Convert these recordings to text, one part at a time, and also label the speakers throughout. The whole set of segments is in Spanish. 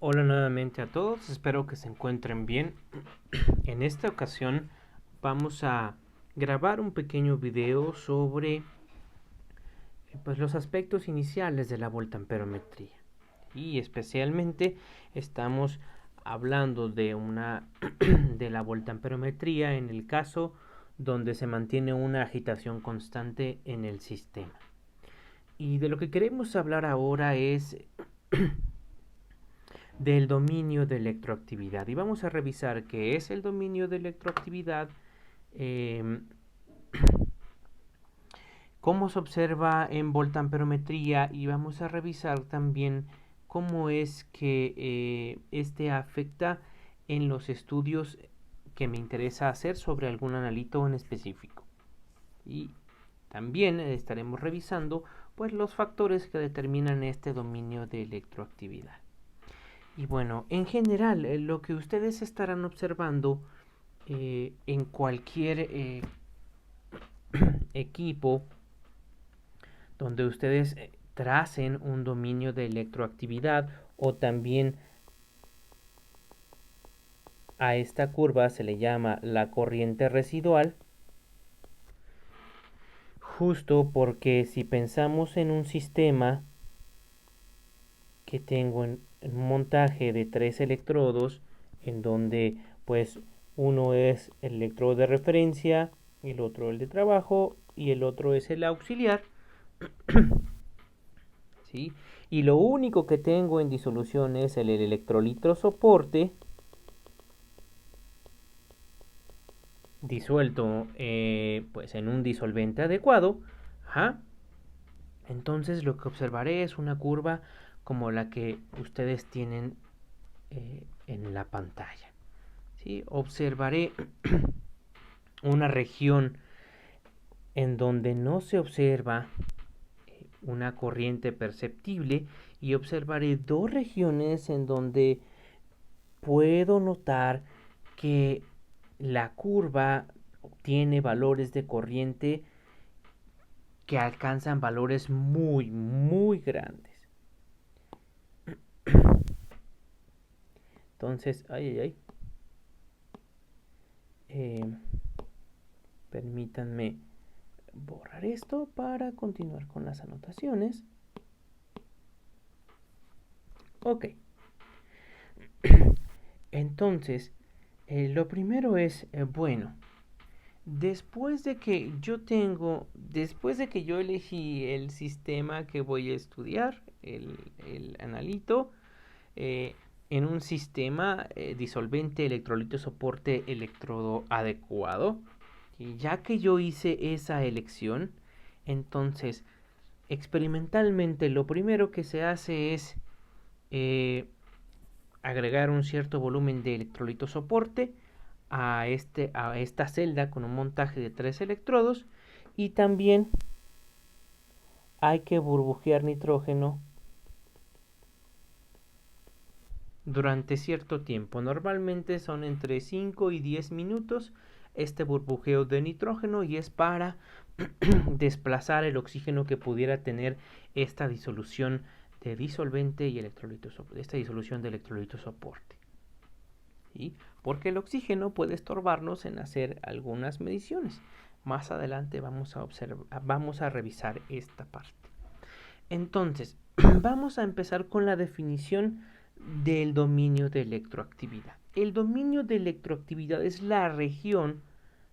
Speaker 1: Hola nuevamente a todos, espero que se encuentren bien. En esta ocasión vamos a grabar un pequeño video sobre los aspectos iniciales de la voltamperometría. Y especialmente estamos hablando de de la voltamperometría en el caso donde se mantiene una agitación constante en el sistema. Y de lo que queremos hablar ahora es del dominio de electroactividad. Y vamos a revisar qué es el dominio de electroactividad, eh, cómo se observa en voltamperometría y vamos a revisar también cómo es que este afecta en los estudios que me interesa hacer sobre algún analito en específico. Y también estaremos revisando pues los factores que determinan este dominio de electroactividad. Y bueno, en general, lo que ustedes estarán observando en cualquier equipo donde ustedes tracen un dominio de electroactividad o también a esta curva se le llama la corriente residual, justo porque si pensamos en un sistema que tengo en un montaje de 3 electrodos en donde pues uno es el electrodo de referencia, el otro el de trabajo y el otro es el auxiliar, ¿sí? Y lo único que tengo en disolución es el electrolito soporte disuelto pues en un disolvente adecuado. Ajá. Entonces lo que observaré es una curva como la que ustedes tienen en la pantalla. ¿Sí? Observaré una región en donde no se observa una corriente perceptible y observaré dos regiones en donde puedo notar que la curva tiene valores de corriente que alcanzan valores muy grandes. Entonces, permítanme borrar esto para continuar con las anotaciones. Ok. Entonces, lo primero es, bueno, después de que yo elegí el sistema que voy a estudiar, el analito, en un sistema disolvente, electrolito, soporte, electrodo adecuado, y ya que yo hice esa elección, entonces, experimentalmente lo primero que se hace es agregar un cierto volumen de electrolito soporte a esta celda con un montaje de 3 electrodos y también hay que burbujear nitrógeno durante cierto tiempo. Normalmente son entre 5 y 10 minutos este burbujeo de nitrógeno y es para desplazar el oxígeno que pudiera tener esta disolución de disolvente y electrolito, esta disolución de electrolito soporte. ¿Sí? Porque el oxígeno puede estorbarnos en hacer algunas mediciones. Más adelante vamos a revisar esta parte. Entonces, vamos a empezar con la definición del dominio de electroactividad. El dominio de electroactividad es la región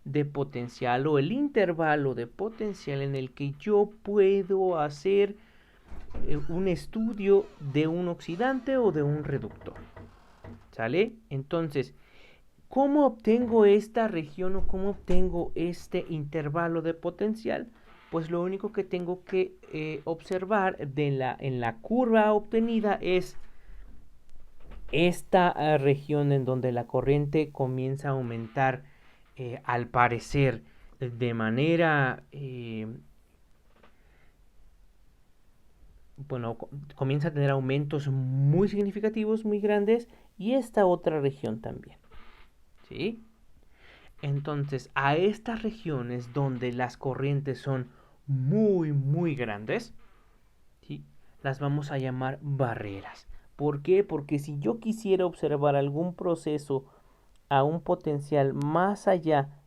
Speaker 1: de potencial o el intervalo de potencial en el que yo puedo hacer un estudio de un oxidante o de un reductor. ¿Sale? Entonces, ¿cómo obtengo esta región o cómo obtengo este intervalo de potencial? Pues lo único que tengo que observar en la curva obtenida es esta región en donde la corriente comienza a aumentar al parecer de manera bueno, comienza a tener aumentos muy significativos, muy grandes, y esta otra región también. ¿Sí? Entonces, a estas regiones donde las corrientes son muy grandes, ¿sí? Las vamos a llamar barreras. ¿Por qué? Porque si yo quisiera observar algún proceso a un potencial más allá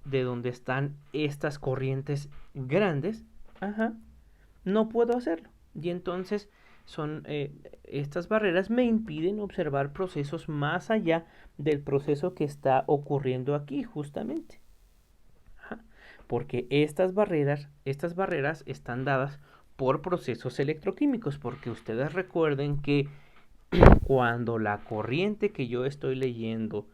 Speaker 1: de donde están estas corrientes grandes, no puedo hacerlo. Y entonces estas barreras me impiden observar procesos más allá del proceso que está ocurriendo aquí justamente. Porque estas barreras están dadas por procesos electroquímicos, porque ustedes recuerden que cuando la corriente que yo estoy leyendo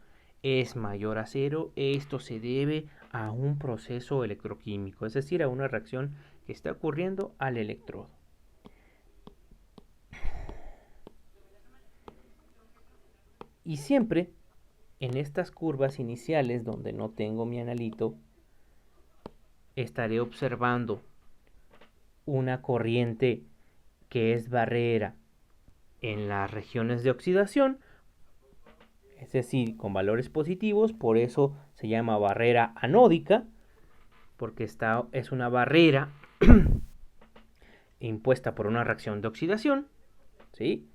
Speaker 1: es mayor a cero, esto se debe a un proceso electroquímico, es decir, a una reacción que está ocurriendo al electrodo. Y siempre en estas curvas iniciales donde no tengo mi analito, estaré observando una corriente que es barrera en las regiones de oxidación, es decir, con valores positivos, por eso se llama barrera anódica, porque es una barrera impuesta por una reacción de oxidación, ¿sí?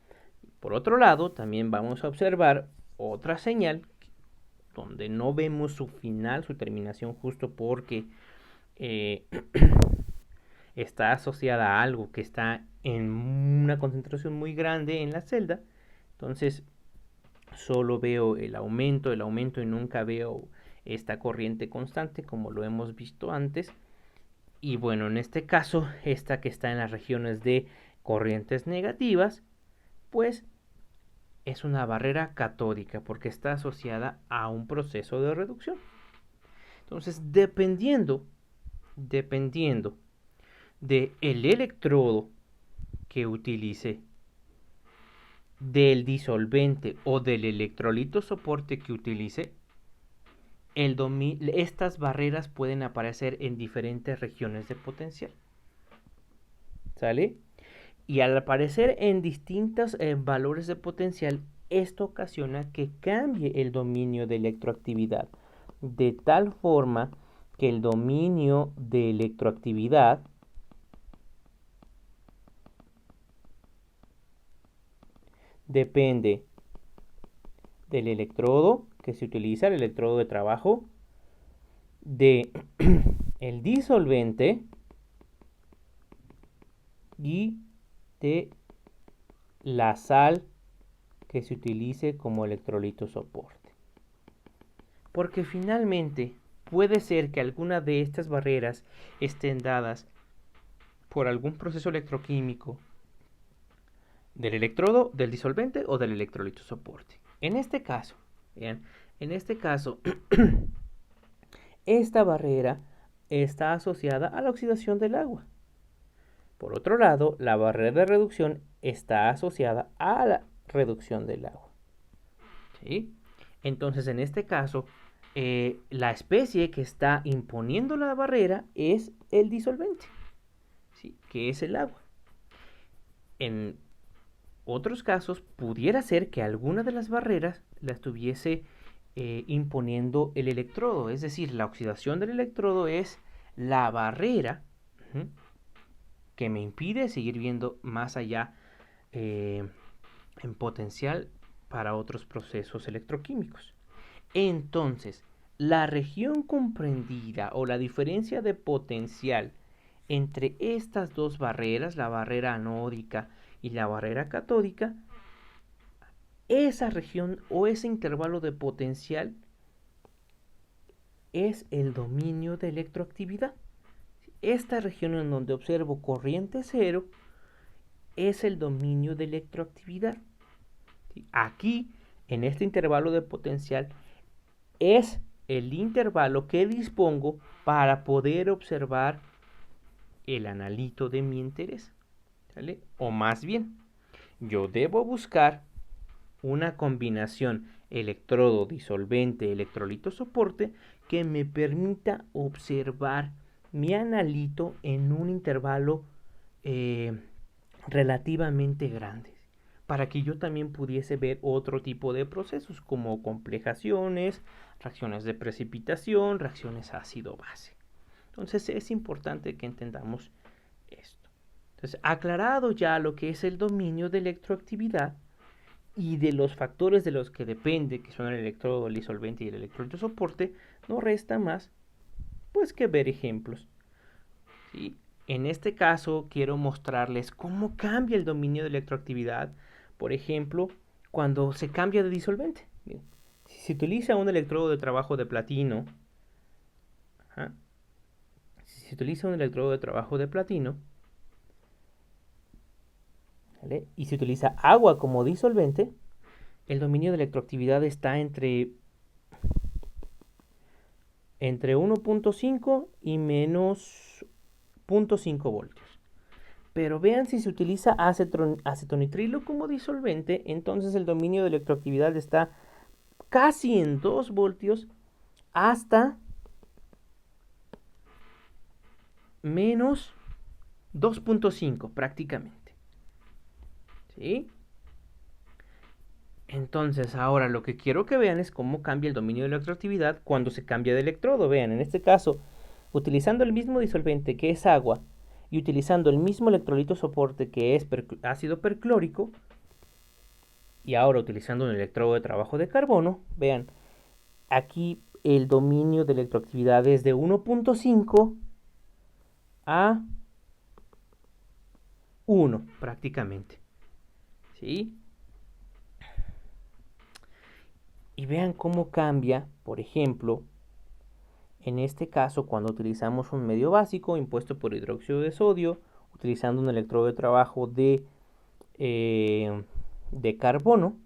Speaker 1: Por otro lado, también vamos a observar otra señal donde no vemos su final, su terminación, justo porque está asociada a algo que está en una concentración muy grande en la celda. Entonces, solo veo el aumento y nunca veo esta corriente constante como lo hemos visto antes. Y bueno, en este caso, esta que está en las regiones de corrientes negativas, pues es una barrera catódica porque está asociada a un proceso de reducción. Entonces, dependiendo del electrodo que utilice, del disolvente o del electrolito soporte que utilice, estas barreras pueden aparecer en diferentes regiones de potencial. ¿Sale? Y al aparecer en distintos valores de potencial, esto ocasiona que cambie el dominio de electroactividad, de tal forma que el dominio de electroactividad depende del electrodo que se utiliza, el electrodo de trabajo, de el disolvente y de la sal que se utilice como electrolito soporte. Porque finalmente puede ser que alguna de estas barreras estén dadas por algún proceso electroquímico del electrodo, del disolvente o del electrolito soporte. En este caso, vean, esta barrera está asociada a la oxidación del agua. Por otro lado, la barrera de reducción está asociada a la reducción del agua. ¿Sí? Entonces, en este caso, la especie que está imponiendo la barrera es el disolvente, ¿sí? Que es el agua. En otros casos, pudiera ser que alguna de las barreras la estuviese imponiendo el electrodo, es decir, la oxidación del electrodo es la barrera que me impide seguir viendo más allá en potencial para otros procesos electroquímicos. Entonces, la región comprendida o la diferencia de potencial entre estas dos barreras, la barrera anódica y la barrera catódica, esa región o ese intervalo de potencial es el dominio de electroactividad. Esta región en donde observo corriente cero es el dominio de electroactividad. Aquí, en este intervalo de potencial, es el intervalo que dispongo para poder observar el analito de mi interés. ¿Sale? O más bien, yo debo buscar una combinación electrodo disolvente electrolito soporte que me permita observar mi analito en un intervalo relativamente grande, para que yo también pudiese ver otro tipo de procesos como complejaciones, reacciones de precipitación, reacciones ácido-base. Entonces es importante que entendamos esto. Entonces, aclarado ya lo que es el dominio de electroactividad y de los factores de los que depende, que son el electrodo, el disolvente y el electrolito soporte, no resta más pues que ver ejemplos. ¿Sí? En este caso quiero mostrarles cómo cambia el dominio de electroactividad, por ejemplo, cuando se cambia de disolvente. Miren, si se utiliza un electrodo de trabajo de platino, ajá, si se utiliza un electrodo de trabajo de platino, ¿vale? Y se utiliza agua como disolvente, el dominio de electroactividad está entre 1.5 y menos 0.5 voltios. Pero vean, si se utiliza acetonitrilo como disolvente, entonces el dominio de electroactividad está casi en 2 voltios hasta menos 2.5 prácticamente. ¿Sí? Entonces ahora lo que quiero que vean es cómo cambia el dominio de electroactividad cuando se cambia de electrodo. Vean, en este caso, utilizando el mismo disolvente que es agua y utilizando el mismo electrolito soporte que es ácido perclórico, y ahora utilizando un electrodo de trabajo de carbono, vean, aquí el dominio de electroactividad es de 1.5 a 1 prácticamente. ¿Sí? Y vean cómo cambia, por ejemplo, en este caso cuando utilizamos un medio básico impuesto por hidróxido de sodio, utilizando un electrodo de trabajo de carbono,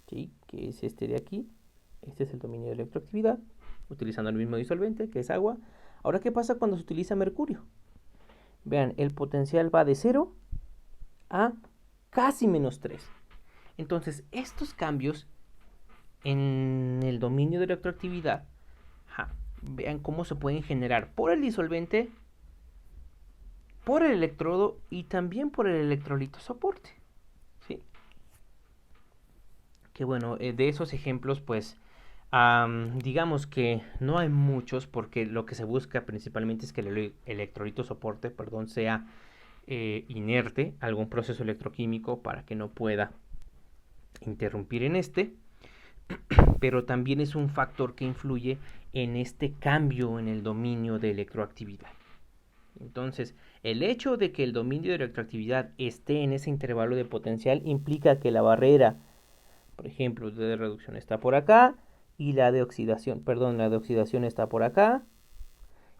Speaker 1: ¿sí? Que es este de aquí. Este es el dominio de electroactividad, utilizando el mismo disolvente, que es agua. Ahora, ¿qué pasa cuando se utiliza mercurio? Vean, el potencial va de 0 a casi menos 3. Entonces, estos cambios en el dominio de electroactividad, vean cómo se pueden generar por el disolvente, por el electrodo y también por el electrolito soporte. ¿Sí? Que bueno, de esos ejemplos, pues, digamos que no hay muchos, porque lo que se busca principalmente es que el electrolito soporte, perdón, sea inerte a algún proceso electroquímico para que no pueda interrumpir en este, pero también es un factor que influye en este cambio en el dominio de electroactividad. Entonces, el hecho de que el dominio de electroactividad esté en ese intervalo de potencial implica que la barrera, por ejemplo, de reducción está por acá y la de oxidación, la de oxidación está por acá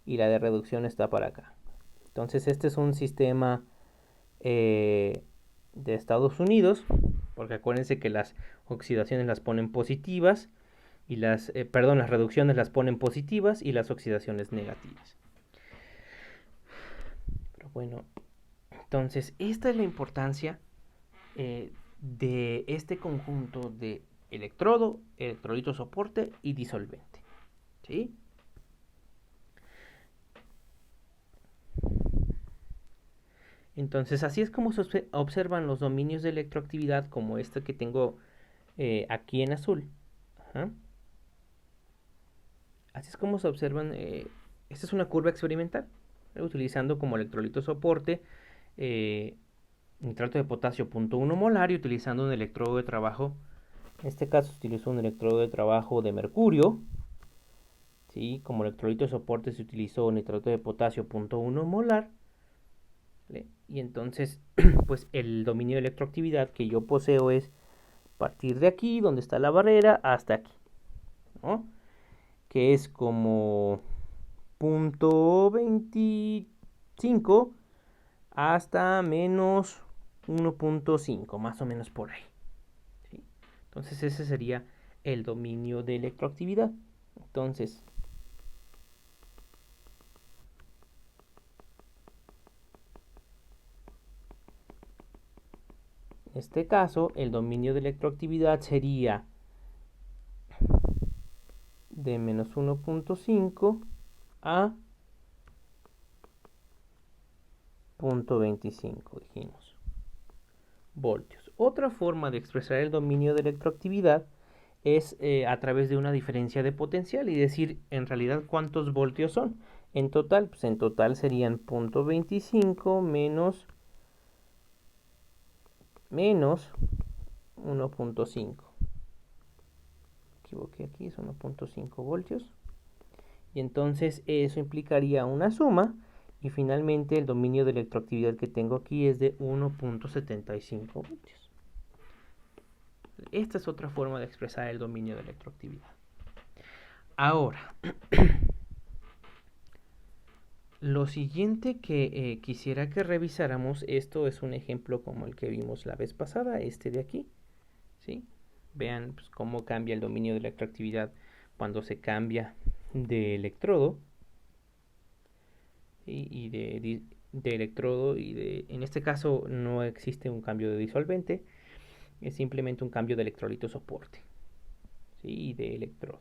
Speaker 1: y la de reducción está por acá. Entonces, este es un sistema de Estados Unidos, porque acuérdense que las oxidaciones las ponen positivas y las reducciones las ponen positivas y las oxidaciones negativas. Pero bueno, entonces esta es la importancia de este conjunto de electrodo, electrolito soporte y disolvente. ¿Sí? Entonces así es como se observan los dominios de electroactividad, como este que tengo aquí en azul. Ajá. Así es como se observan. Esta es una curva experimental, utilizando como electrolito soporte nitrato de potasio 0.1 molar y utilizando un electrodo de trabajo. En este caso se utilizó un electrodo de trabajo de mercurio. ¿Sí? Como electrolito de soporte se utilizó nitrato de potasio 0.1 molar. ¿Vale? Y entonces, pues el dominio de electroactividad que yo poseo es partir de aquí, donde está la barrera, hasta aquí, ¿no? Que es como 0.25 hasta menos 1.5, más o menos por ahí. ¿Sí? Entonces ese sería el dominio de electroactividad. Entonces, en este caso, el dominio de electroactividad sería de menos 1.5 a 0.25, dijimos, voltios. Otra forma de expresar el dominio de electroactividad es a través de una diferencia de potencial y decir en realidad cuántos voltios son. En total, pues en total serían 0.25 menos 1.5. Me equivoqué aquí, es 1.5 voltios. Y entonces eso implicaría una suma. Y finalmente el dominio de electroactividad que tengo aquí es de 1.75 voltios. Esta es otra forma de expresar el dominio de electroactividad. Ahora, lo siguiente que quisiera que revisáramos, esto es un ejemplo como el que vimos la vez pasada, este de aquí, ¿sí? Vean pues, cómo cambia el dominio de electroactividad cuando se cambia de electrodo, ¿sí? Y de electrodo en este caso no existe un cambio de disolvente, es simplemente un cambio de electrolito soporte, ¿sí? Y de electrodo.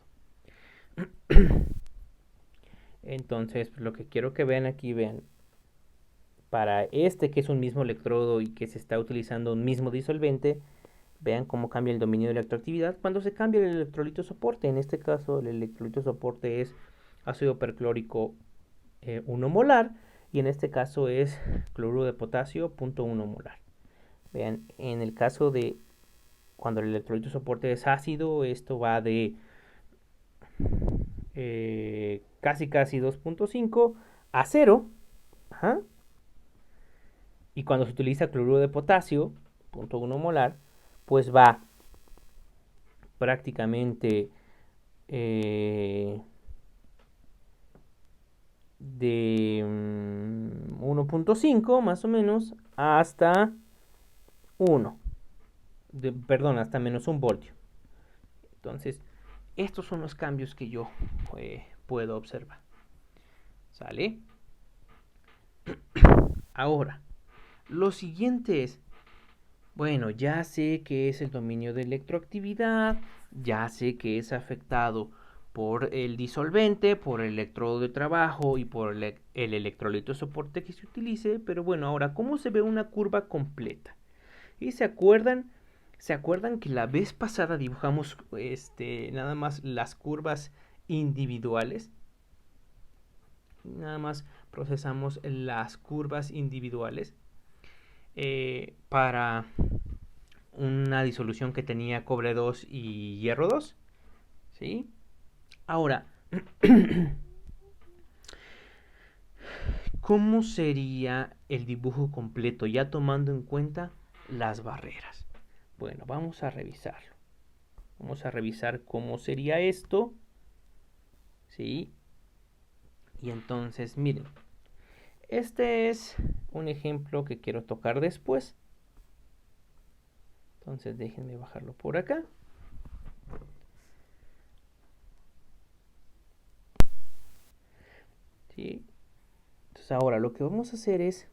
Speaker 1: Entonces, lo que quiero que vean aquí, vean, para este que es un mismo electrodo y que se está utilizando un mismo disolvente, vean cómo cambia el dominio de electroactividad cuando se cambia el electrolito soporte. En este caso, el electrolito soporte es ácido perclórico 1 molar y en este caso es cloruro de potasio 0.1 molar. Vean, en el caso de cuando el electrolito soporte es ácido, esto va de casi 2.5 a 0. Ajá. Y cuando se utiliza cloruro de potasio, 0.1 molar, pues va prácticamente de 1.5 más o menos hasta 1. Perdón, hasta menos 1 voltio. Entonces, estos son los cambios que yo puedo observar. ¿Sale? Ahora, lo siguiente es, bueno, ya sé que es el dominio de electroactividad, ya sé que es afectado por el disolvente, por el electrodo de trabajo y por el electrolito de soporte que se utilice, pero bueno, ahora, ¿cómo se ve una curva completa? ¿Y se acuerdan? ¿Se acuerdan que la vez pasada dibujamos nada más las curvas individuales? Nada más procesamos las curvas individuales para una disolución que tenía cobre 2 y hierro 2. ¿Sí? Ahora, ¿cómo sería el dibujo completo ya tomando en cuenta las barreras? Bueno, vamos a revisarlo. Vamos a revisar cómo sería esto. ¿Sí? Y entonces, miren, este es un ejemplo que quiero tocar después. Entonces déjenme bajarlo por acá. ¿Sí? Entonces ahora lo que vamos a hacer es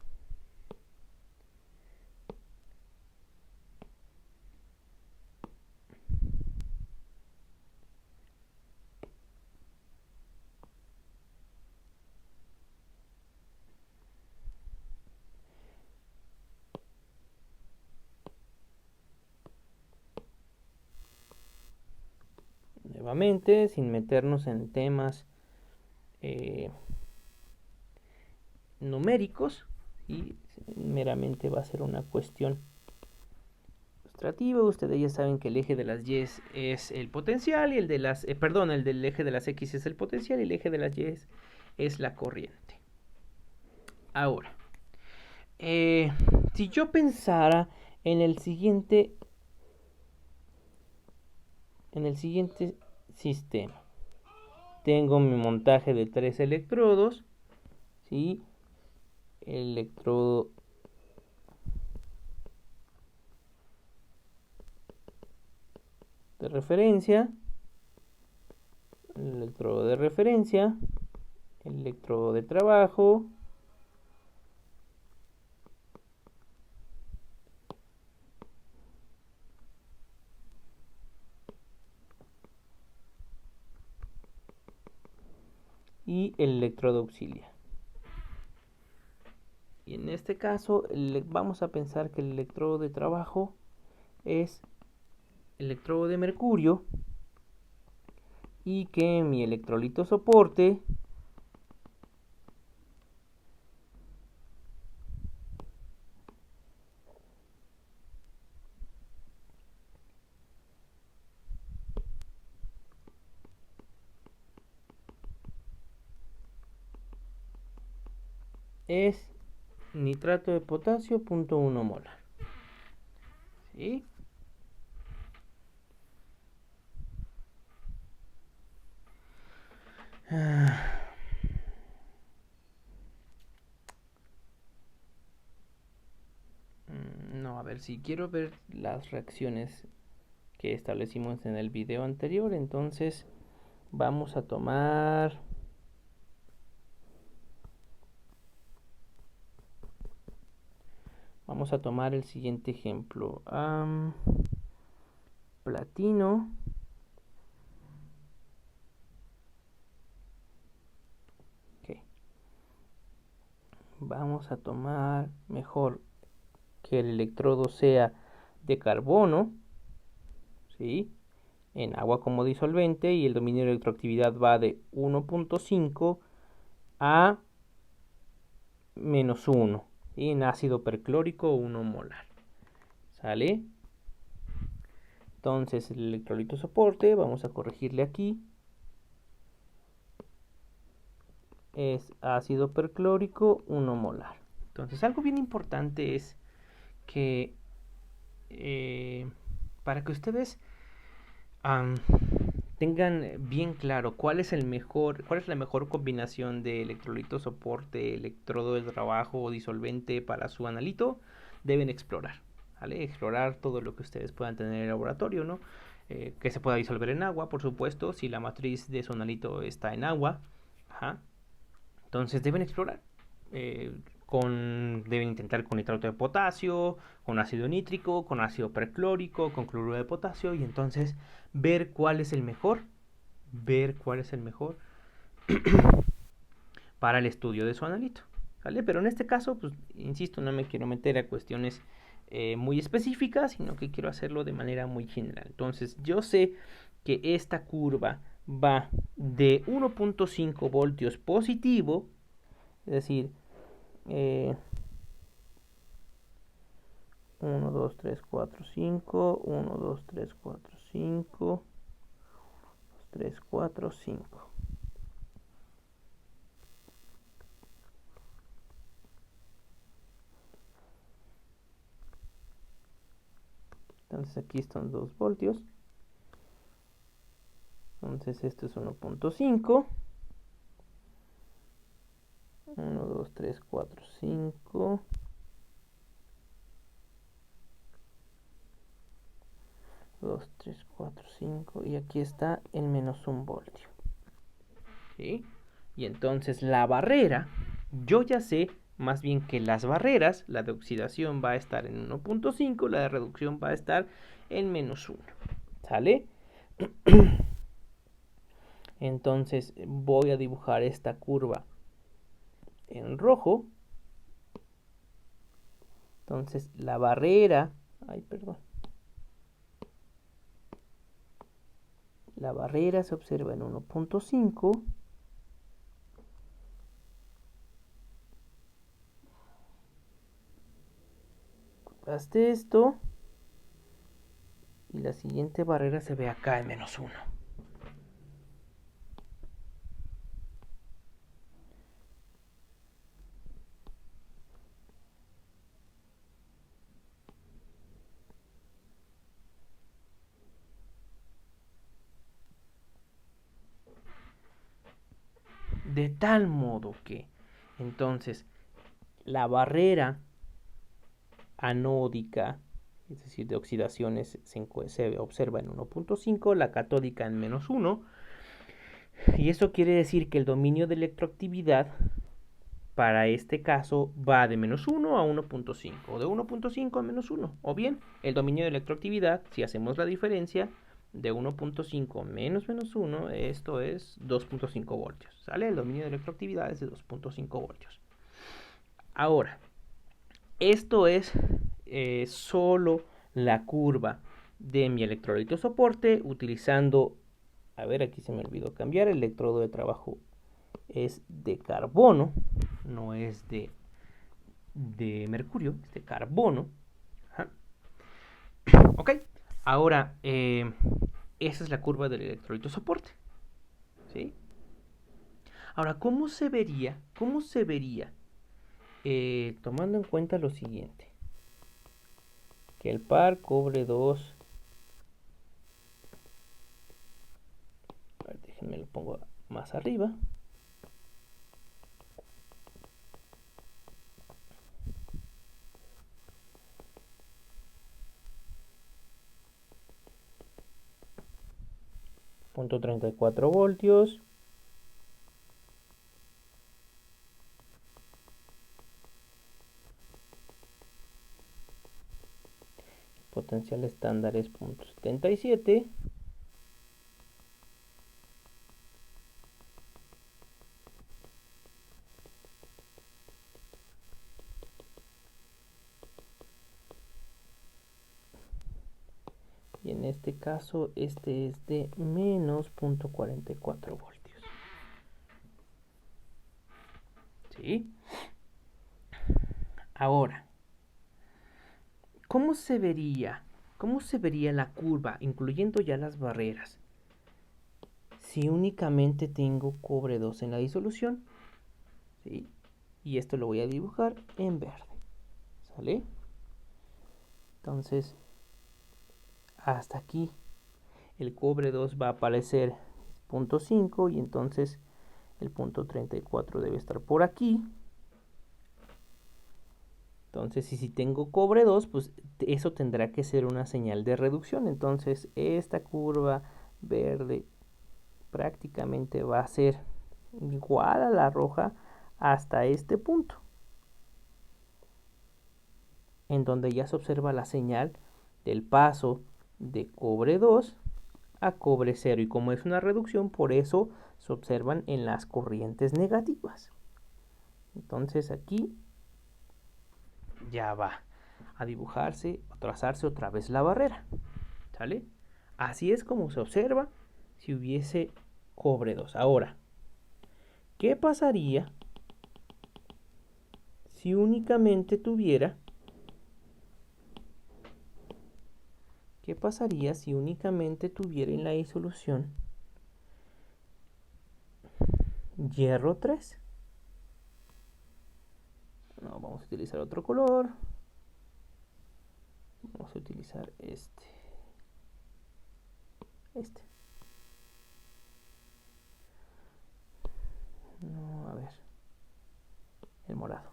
Speaker 1: nuevamente, sin meternos en temas numéricos, y meramente va a ser una cuestión ilustrativa. Ustedes ya saben que el eje de las Y es el potencial y el de las, el del eje de las X es el potencial y el eje de las Y es la corriente. Ahora, si yo pensara en el siguiente sistema, tengo mi montaje de 3 electrodos, ¿sí? El electrodo de referencia, el electrodo de referencia, el electrodo de trabajo, y el electrodo auxiliar. Y en este caso vamos a pensar que el electrodo de trabajo es el electrodo de mercurio y que mi electrolito soporte es nitrato de potasio 0.1 molar. ¿Sí? No, a ver, si quiero ver las reacciones que establecimos en el video anterior, entonces vamos a tomar el siguiente ejemplo. Platino. Okay. Vamos a tomar mejor que el electrodo sea de carbono, ¿sí? En agua como disolvente, y el dominio de electroactividad va de 1.5 a -1, ¿sí? En ácido perclórico 1 molar. ¿Sale? Entonces el electrolito soporte, vamos a corregirle aquí, es ácido perclórico 1 molar. Entonces algo bien importante es que para que ustedes tengan bien claro cuál es la mejor combinación de electrolito soporte, electrodo de trabajo o disolvente para su analito, deben explorar, ¿vale? Explorar todo lo que ustedes puedan tener en el laboratorio, ¿no? Que se pueda disolver en agua, por supuesto, si la matriz de su analito está en agua. Ajá. Entonces deben explorar. Deben intentar con nitrato de potasio, con ácido nítrico, con ácido perclórico, con cloruro de potasio, y entonces ver cuál es el mejor, para el estudio de su analito, ¿vale? Pero en este caso, pues, insisto, no me quiero meter a cuestiones muy específicas, sino que quiero hacerlo de manera muy general. Entonces, yo sé que esta curva va de 1.5 voltios positivo, es decir, 1, 2, 3, 4, 5, 1, 2, 3, 4, 5, 3, 4, 5. Entonces aquí están 2 voltios. Entonces esto es 1.5. 1, 2, 3, 4, 5. 2, 3, 4, 5. Y aquí está el menos 1 voltio. ¿Sí? Y entonces la barrera, yo ya sé más bien que las barreras, la de oxidación va a estar en 1.5, la de reducción va a estar en menos 1. ¿Sale? Entonces voy a dibujar esta curva en rojo. Entonces la barrera, la barrera se observa en 1.5. Hasta esto. Y la siguiente barrera se ve acá en menos 1. De tal modo que, entonces, la barrera anódica, es decir, de oxidaciones, se observa en 1.5, la catódica en menos 1, y eso quiere decir que el dominio de electroactividad para este caso va de menos 1 a 1.5, o de 1.5 a menos 1, o bien el dominio de electroactividad, si hacemos la diferencia, de 1.5 menos 1, esto es 2.5 voltios, ¿sale? El dominio de electroactividad es de 2.5 voltios. Ahora, esto es solo la curva de mi electrolito soporte utilizando, a ver, aquí se me olvidó cambiar, el electrodo de trabajo es de carbono, no es de mercurio, es de carbono. Ajá. Ok, ahora esa es la curva del electrolito soporte, ¿sí? Ahora, ¿cómo se vería tomando en cuenta lo siguiente, que el par cobre 2, a ver, déjenme lo pongo más arriba. .34 voltios. Potencial estándar es 0.77. Y en este caso, este es de menos 0.44 voltios. ¿Sí? Ahora, ¿cómo se vería la curva, incluyendo ya las barreras, si únicamente tengo cobre 2 en la disolución? ¿Sí? Y esto lo voy a dibujar en verde. ¿Sale? Entonces, hasta aquí el cobre 2 va a aparecer 0.5 y entonces el punto 34 debe estar por aquí. Entonces, si tengo cobre 2, pues eso tendrá que ser una señal de reducción. Entonces, esta curva verde prácticamente va a ser igual a la roja hasta este punto, en donde ya se observa la señal del paso de cobre 2 a cobre 0. Y como es una reducción, por eso se observan en las corrientes negativas. Entonces aquí ya va a dibujarse, a trazarse otra vez la barrera. ¿Sale? Así es como se observa si hubiese cobre 2. Ahora, ¿qué pasaría si únicamente tuviera en la disolución hierro 3? No, vamos a utilizar otro color. Vamos a utilizar este. No, a ver. El morado.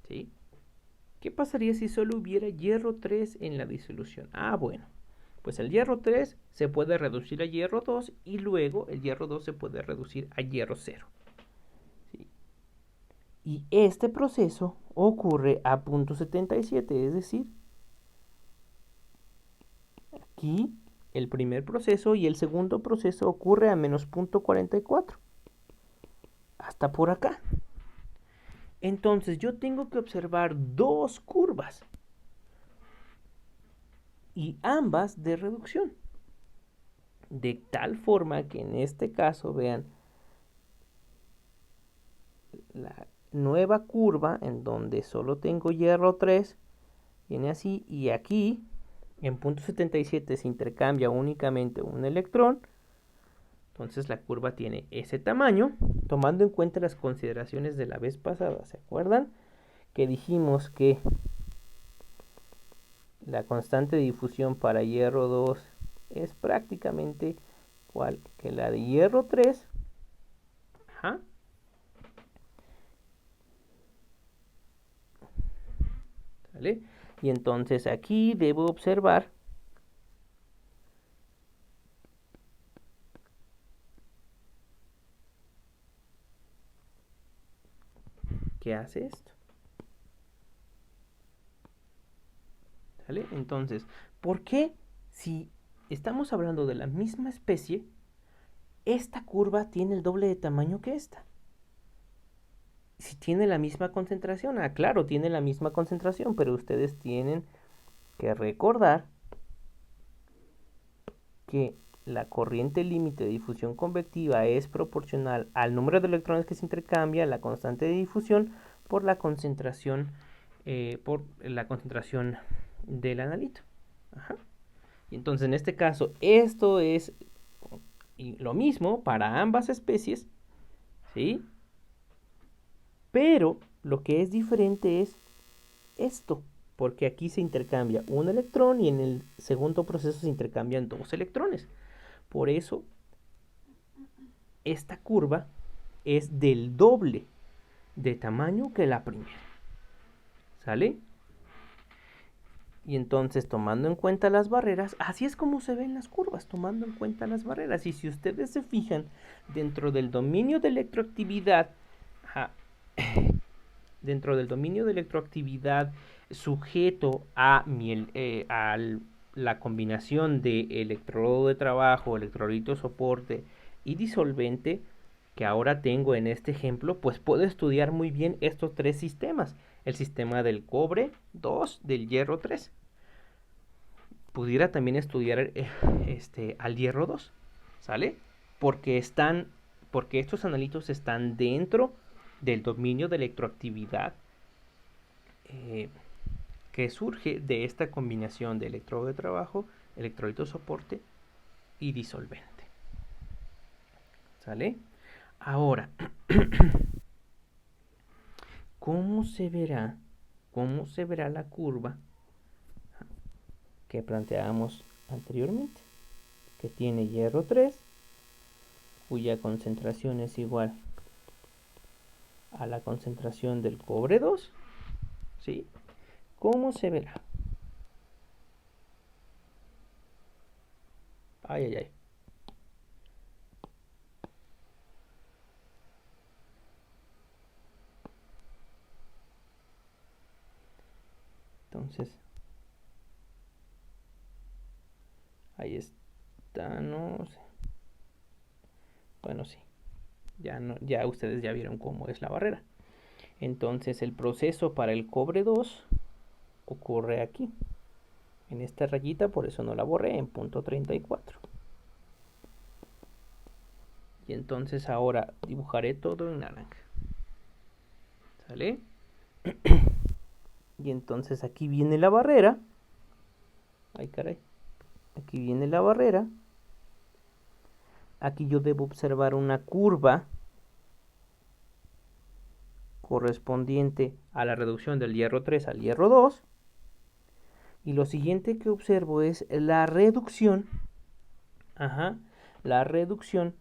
Speaker 1: ¿Sí? ¿Qué pasaría si solo hubiera hierro 3 en la disolución? Ah, bueno. Pues el hierro 3 se puede reducir a hierro 2 y luego el hierro 2 se puede reducir a hierro 0. ¿Sí? Y este proceso ocurre a .77, es decir, aquí el primer proceso y el segundo proceso ocurre a menos .44. Hasta por acá. Entonces yo tengo que observar dos curvas y ambas de reducción. De tal forma que en este caso, vean, la nueva curva en donde solo tengo hierro 3 viene así, y aquí en punto 77 se intercambia únicamente un electrón. Entonces la curva tiene ese tamaño, tomando en cuenta las consideraciones de la vez pasada. ¿Se acuerdan? Que dijimos que la constante de difusión para hierro 2 es prácticamente igual que la de hierro 3. Ajá. ¿Vale? Y entonces aquí debo observar qué hace esto. ¿Vale? Entonces, ¿por qué si estamos hablando de la misma especie, esta curva tiene el doble de tamaño que esta? Si tiene la misma concentración, claro, tiene la misma concentración, pero ustedes tienen que recordar que la corriente límite de difusión convectiva es proporcional al número de electrones que se intercambia, la constante de difusión, por la concentración del analito. Ajá. Y entonces en este caso esto es lo mismo para ambas especies, ¿sí? Pero lo que es diferente es esto, porque aquí se intercambia un electrón y en el segundo proceso se intercambian dos electrones. Por eso, esta curva es del doble de tamaño que la primera. ¿Sale? Y entonces, tomando en cuenta las barreras, así es como se ven las curvas, tomando en cuenta las barreras. Y si ustedes se fijan, dentro del dominio de electroactividad, dentro del dominio de electroactividad sujeto a la combinación de electrodo de trabajo, electrolito soporte y disolvente que ahora tengo en este ejemplo, pues puedo estudiar muy bien estos tres sistemas. El sistema del cobre 2, del hierro 3. Pudiera también estudiar al hierro 2, ¿sale? Porque estos analitos están dentro del dominio de electroactividad que surge de esta combinación de electrodo de trabajo, electrolito soporte y disolvente. ¿Sale? Ahora, ¿cómo se verá la curva que planteábamos anteriormente? Que tiene hierro 3, cuya concentración es igual a la concentración del cobre 2, ¿sí? ¿Cómo se verá? Ay, ay, ay. Entonces, ahí está, no sé. Bueno, sí. Ya ustedes ya vieron cómo es la barrera. Entonces, el proceso para el cobre 2 ocurre aquí, en esta rayita, por eso no la borré, en punto 34. Y entonces ahora dibujaré todo en naranja. ¿Sale? Y entonces aquí viene la barrera. Ay, caray. Aquí viene la barrera. Aquí yo debo observar una curva correspondiente a la reducción del hierro 3 al hierro 2. Y lo siguiente que observo es la reducción, la reducción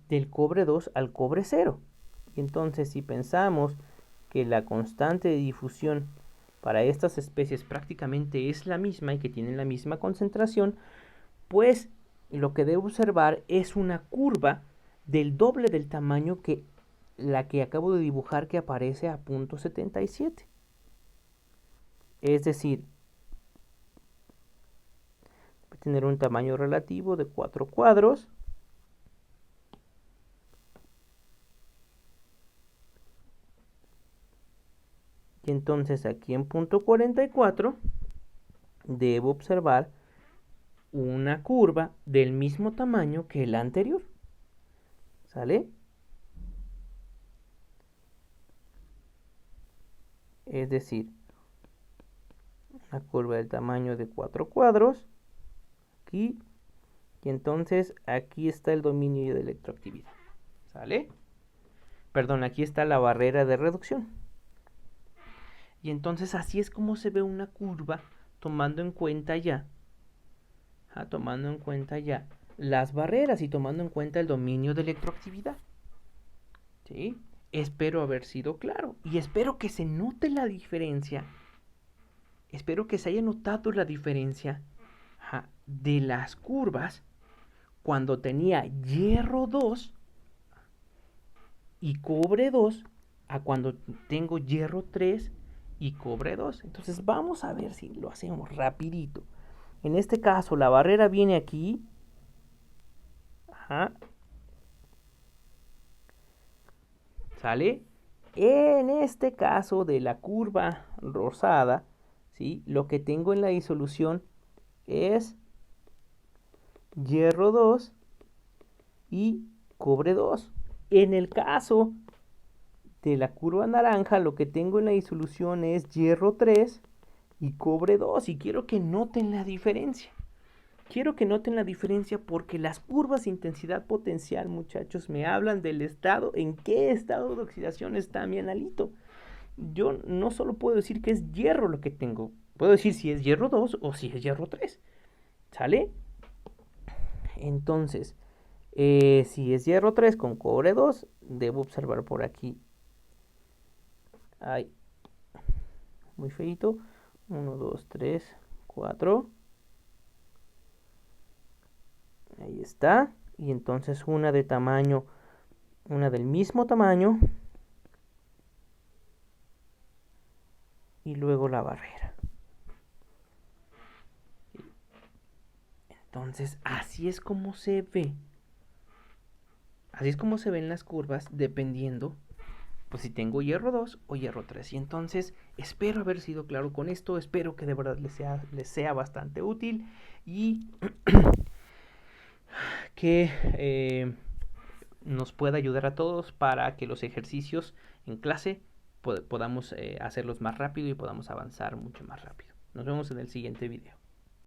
Speaker 1: del cobre 2 al cobre 0. Y entonces, si pensamos que la constante de difusión para estas especies prácticamente es la misma y que tienen la misma concentración, pues lo que debo observar es una curva del doble del tamaño que la que acabo de dibujar, que aparece a punto 77. Es decir, va a tener un tamaño relativo de 4 cuadros. Y entonces aquí en punto 44 debo observar una curva del mismo tamaño que la anterior. ¿Sale? Es decir, una curva del tamaño de 4 cuadros aquí, y entonces aquí está el dominio de electroactividad. ¿Sale? Perdón, aquí está la barrera de reducción. Y entonces así es como se ve una curva tomando en cuenta ya las barreras y tomando en cuenta el dominio de electroactividad. ¿Sí? Espero haber sido claro y espero que se note la diferencia. Espero que se haya notado la diferencia de las curvas cuando tenía hierro 2 y cobre 2 a cuando tengo hierro 3 y cobre 2. Entonces vamos a ver si lo hacemos rapidito. En este caso la barrera viene aquí. ¿Sale? En este caso de la curva rosada, ¿sí? Lo que tengo en la disolución es hierro 2 y cobre 2. En el caso de la curva naranja, lo que tengo en la disolución es hierro 3 y cobre 2. Y quiero que noten la diferencia. quiero que noten la diferencia porque las curvas de intensidad potencial, muchachos, me hablan del estado, en qué estado de oxidación está mi analito. Yo no solo puedo decir que es hierro lo que tengo, puedo decir si es hierro 2 o si es hierro 3. ¿Sale? Entonces, si es hierro 3 con cobre 2, debo observar por aquí. Ay, muy feito. 1, 2, 3, 4. Ahí está. Y entonces una de tamaño, una del mismo tamaño. Y luego la barrera. Entonces, así es como se ve. Así es como se ven las curvas dependiendo, pues si tengo hierro 2 o hierro 3. Y entonces espero haber sido claro con esto, espero que de verdad les sea bastante útil y que nos pueda ayudar a todos para que los ejercicios en clase podamos hacerlos más rápido y podamos avanzar mucho más rápido. Nos vemos en el siguiente video.